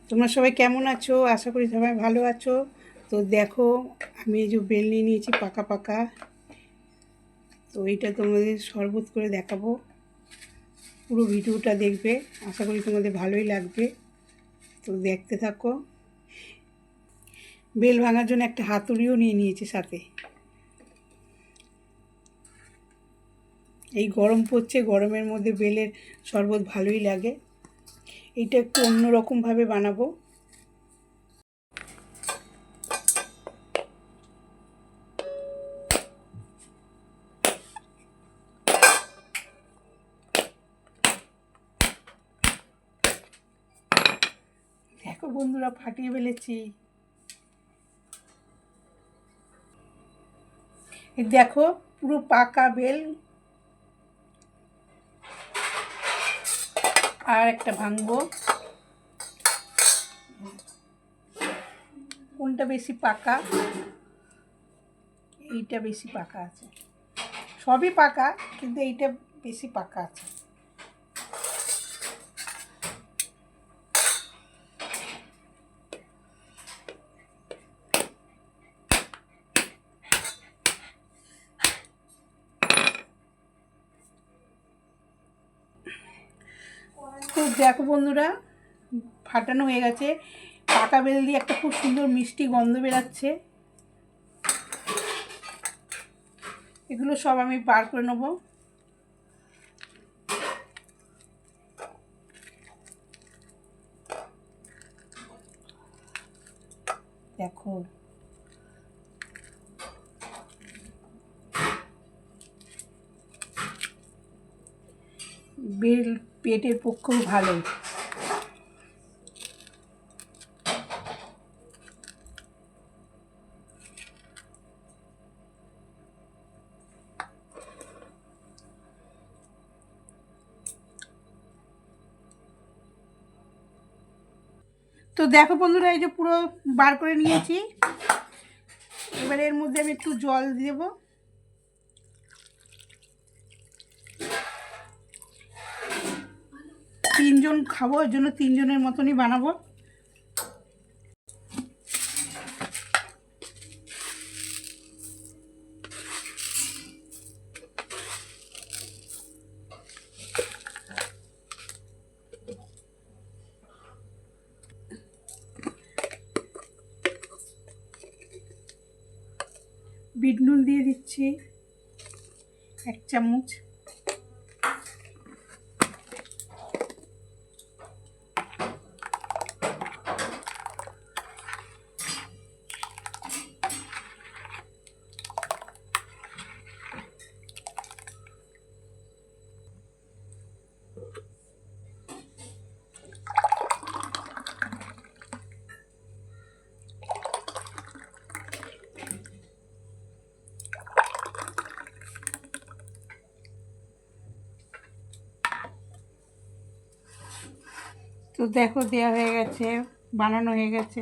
তোমরা সবাই কেমন আছো? আশা করি সবাই ভালো আছো। তো দেখো, আমি এই যে বেল নিয়ে নিয়েছি পাকা পাকা। তো এইটা তোমাদের শরবত করে দেখাবো। পুরো ভিডিওটা দেখবে, আশা করি তোমাদের ভালোই লাগবে। তো দেখতে থাকো। বেল ভাঙার জন্য একটা হাতুড়িও নিয়ে নিয়েছি সাথে। এই গরম পড়ছে, গরমের মধ্যে বেলের শরবত ভালোই লাগে। এইটা একটু অন্যরকমভাবে বানাবো। দেখো বন্ধুরা, ফাটিয়ে ফেলেছি। দেখো পুরো পাকা বেল। আর একটা ভাঙবো। কোনটা বেশি পাকা? এইটা বেশি পাকা আছে। সবই পাকা, কিন্তু এইটা বেশি পাকা আছে। তো দেখো বন্ধুরা, ফাটানো হয়ে গেছে। পাকা বেল দিয়ে একটা খুব সুন্দর মিষ্টি গন্ধ বেরাচ্ছে। এগুলো সব আমি বার করে নেব। দেখো, বেল পেটের পক্ষেও ভালো। তো দেখো বন্ধুরা, এই যে পুরো বার করে নিয়েছি। এবার এর মধ্যে আমি একটু জল দেব। তিনজন খাবো, এর জন্য তিনজনের মতনই বানাবো। বিট নুন দিয়ে দিচ্ছি 1 চামচ। তো দেখো, দেওয়া হয়ে গেছে, বানানো হয়ে গেছে।